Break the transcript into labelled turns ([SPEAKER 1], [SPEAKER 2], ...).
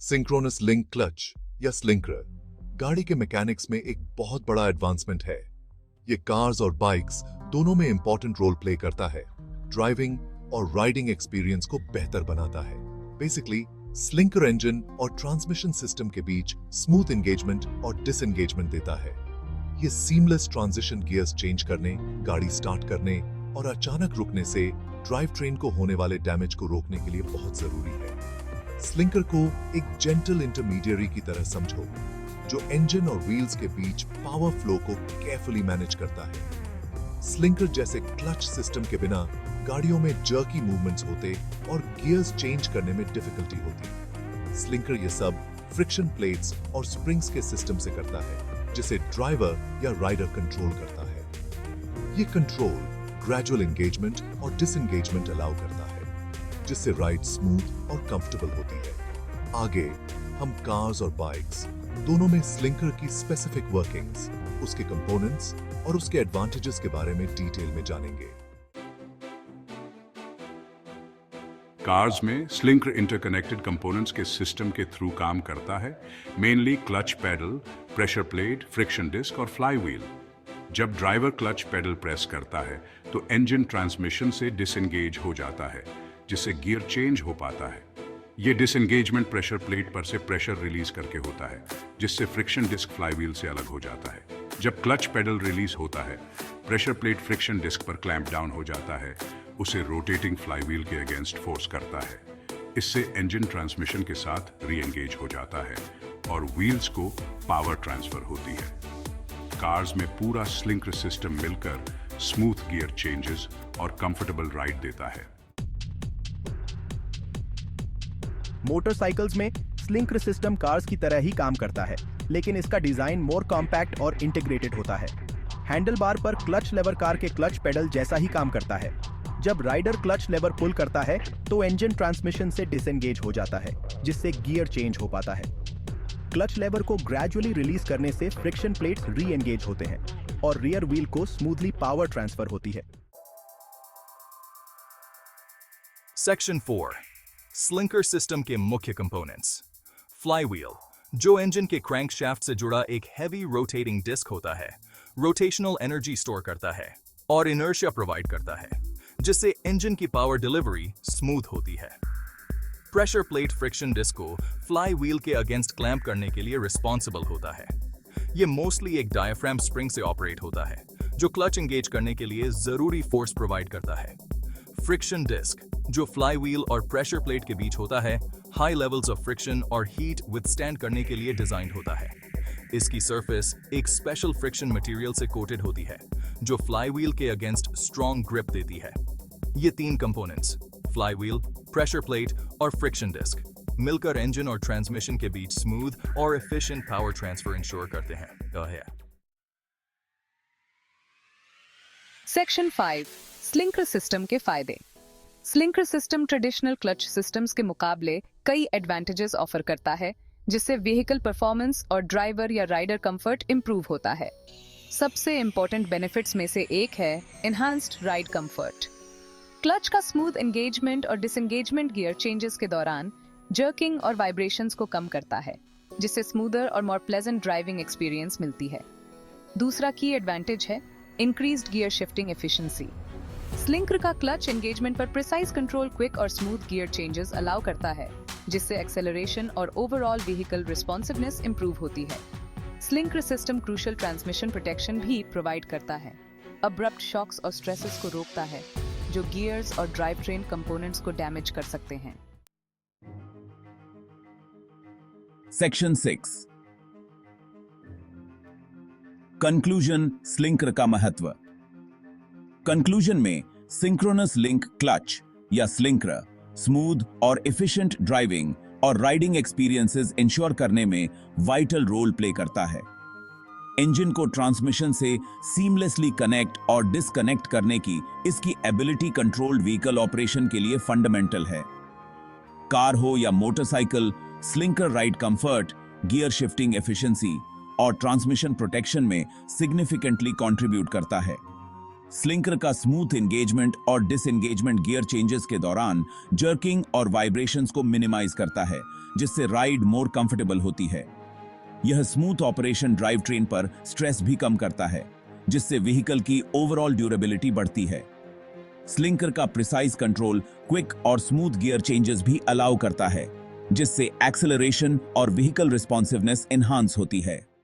[SPEAKER 1] Synchronous link clutch या स्लिंकर गाड़ी के मैकेनिक्स में एक बहुत बड़ा एडवांसमेंट है। ये कार्स और बाइक्स दोनों में इंपॉर्टेंट रोल प्ले करता है। ड्राइविंग और राइडिंग एक्सपीरियंस को बेहतर बनाता है। बेसिकली स्लिंकर इंजन और ट्रांसमिशन सिस्टम के बीच स्मूथ एंगेजमेंट और डिसएंगेजमेंट देता है। ये सीमलेस ट्रांजिशन गियर्स चेंज करने, गाड़ी स्टार्ट करने और अचानक रुकने से ड्राइव ट्रेन को होने वाले डैमेज को रोकने के लिए बहुत जरूरी है। स्लिंकर को एक जेंटल इंटरमीडियरी की तरह समझो, जो इंजन और व्हील्स के बीच पावर फ्लो को केयरफुली मैनेज करता है। स्लिंकर जैसे क्लच सिस्टम के बिना गाड़ियों में जर्की मूवमेंट्स होते और गियर्स चेंज करने में डिफिकल्टी होती। स्लिंकर ये सब फ्रिक्शन प्लेट्स और स्प्रिंग्स के सिस्टम से करता है, जिसे ड्राइवर या राइडर कंट्रोल करता है। ये कंट्रोल ग्रेजुअल एंगेजमेंट और डिसएंगेजमेंट अलाउ करता है, जिससे राइड स्मूथ और कंफर्टेबल होती है। आगे हम कार्स और बाइक्स दोनों में स्लिंकर की स्पेसिफिक वर्किंग्स, उसके कंपोनेंट्स और उसके एडवांटेजेस के बारे में डिटेल में जानेंगे।
[SPEAKER 2] कार्स में स्लिंकर इंटरकनेक्टेड कंपोनेंट्स के सिस्टम के थ्रू काम करता है, mainly clutch pedal, pressure plate, friction disc और फ्लाई व्हील। जब ड्राइवर क्लच पेडल प्रेस करता है तो इंजन ट्रांसमिशन से डिसएंगेज हो जाता है, जिससे गियर चेंज हो पाता है। ये डिसएंगेजमेंट प्रेशर प्लेट पर से प्रेशर रिलीज करके होता है, जिससे फ्रिक्शन डिस्क फ्लाई व्हील से अलग हो जाता है। जब क्लच पेडल रिलीज होता है, प्रेशर प्लेट फ्रिक्शन डिस्क पर क्लैंप डाउन हो जाता है, उसे रोटेटिंग फ्लाई व्हील के अगेंस्ट फोर्स करता है। इससे इंजन ट्रांसमिशन के साथ री एंगेज हो जाता है और व्हील्स को पावर ट्रांसफर होती है। कार्स में पूरा स्लिंकर सिस्टम मिलकर स्मूथ गियर चेंजेस और कंफर्टेबल राइड देता है।
[SPEAKER 3] मोटरसाइकिल्स में स्लिंकर सिस्टम कार्स की तरह ही काम करता है, लेकिन इसका डिजाइन मोर कॉम्पैक्ट और इंटीग्रेटेड होता है। हैंडल बार पर क्लच लेवर कार के क्लच पेडल जैसा ही काम करता है। जब राइडर क्लच लेवर पुल करता है तो इंजन ट्रांसमिशन से डिसएंगेज हो जाता है, जिससे गियर चेंज हो पाता है। क्लच लेवर को ग्रेजुअली रिलीज करने से फ्रिक्शन प्लेट्स री एंगेज होते हैं और रियर व्हील को स्मूथली पावर ट्रांसफर होती है।
[SPEAKER 4] सेक्शन 4 स्लिंकर सिस्टम के मुख्य कंपोनेंट्स। फ्लाई व्हील, जो इंजन के क्रैंकशाफ्ट से जुड़ा एक हैवी रोटेटिंग डिस्क होता है, रोटेशनल एनर्जी स्टोर करता है और इनर्शिया प्रोवाइड करता है, जिससे इंजन की पावर डिलीवरी स्मूथ होती है। प्रेशर प्लेट फ्रिक्शन डिस्क को फ्लाई व्हील के अगेंस्ट क्लैंप करने के लिए रिस्पॉन्सिबल होता है। यह मोस्टली एक डायफ्राम स्प्रिंग से ऑपरेट होता है, जो क्लच एंगेज करने के लिए जरूरी फोर्स प्रोवाइड करता है। फ्रिक्शन डिस्क, जो फ्लाई व्हील और प्रेशर प्लेट के बीच होता है, हाई लेवल्स ऑफ फ्रिक्शन और हीट विथस्टैंड करने के लिए डिजाइन होता है। इसकी सरफेस एक स्पेशल फ्रिक्शन मटेरियल से कोटेड होती है, जो फ्लाई व्हील के अगेंस्ट स्ट्रॉन्ग ग्रिप देती है। ये तीन components, fly wheel, pressure plate और फ्रिक्शन डिस्क, मिलकर इंजन और ट्रांसमिशन के बीच स्मूथ और एफिशिएंट पावर ट्रांसफर इंश्योर करते हैं।
[SPEAKER 5] सेक्शन 5 स्लिंकर सिस्टम के फायदे। स्लिंकर सिस्टम ट्रेडिशनल क्लच सिस्टम्स के मुकाबले कई एडवांटेजेस ऑफर करता है, जिससे व्हीकल परफॉर्मेंस और ड्राइवर या राइडर कंफर्ट इंप्रूव होता है। सबसे इंपॉर्टेंट बेनिफिट्स में से एक है एनहांस्ड राइड कंफर्ट। क्लच का स्मूथ एंगेजमेंट और डिसएंगेजमेंट गियर चेंजेस के दौरान जर्किंग और वाइब्रेशंस को कम करता है, जिससे स्मूदर और मोर प्लेजेंट ड्राइविंग एक्सपीरियंस मिलती है। दूसरा की एडवांटेज है इंक्रीज्ड गियर शिफ्टिंग एफिशिएंसी। स्लिंकर का क्लच एंगेजमेंट पर प्रिसाइज कंट्रोल, क्विक और स्मूथ गियर चेंजेस अलाउ करता है, जिससे एक्सेलरेशन और ओवरऑल व्हीकल रिस्पॉन्सिवनेस इंप्रूव होती है। स्लिंकर सिस्टम क्रूशियल ट्रांसमिशन प्रोटेक्शन भी प्रोवाइड करता है। अब्रप्ट शॉक्स और स्ट्रेसेस को रोकता है, जो गियर्स और ड्राइव ट्रेन कंपोनेंट्स को डैमेज कर सकते हैं।
[SPEAKER 6] सेक्शन 6 कंक्लूजन, स्लिंकर का महत्व। कंक्लूजन में सिंक्रोनस लिंक क्लच या स्लिंकर स्मूथ और एफिशिएंट ड्राइविंग और राइडिंग एक्सपीरियंसेस इंश्योर करने में वाइटल रोल प्ले करता है। इंजन को ट्रांसमिशन से सीमलेसली कनेक्ट और डिस्कनेक्ट करने की इसकी एबिलिटी कंट्रोल्ड व्हीकल ऑपरेशन के लिए फंडामेंटल है। कार हो या मोटरसाइकिल, स्लिंकर ride comfort, gear shifting efficiency और ट्रांसमिशन प्रोटेक्शन में सिग्निफिकेंटली कंट्रीब्यूट करता है। स्लिंकर का स्मूथ एंगेजमेंट और डिसएंगेजमेंट गियर चेंजेस के दौरान जर्किंग और वाइब्रेशंस को मिनिमाइज करता है, जिससे राइड मोर कंफर्टेबल होती है। यह स्मूथ ऑपरेशन ड्राइव ट्रेन पर स्ट्रेस भी कम करता है, जिससे व्हीकल की ओवरऑल ड्यूरेबिलिटी बढ़ती है। स्लिंकर का प्रिसाइज कंट्रोल क्विक और स्मूथ गियर चेंजेस भी अलाउ करता है, जिससे एक्सेलरेशन और व्हीकल रिस्पॉन्सिवनेस एनहांस होती है।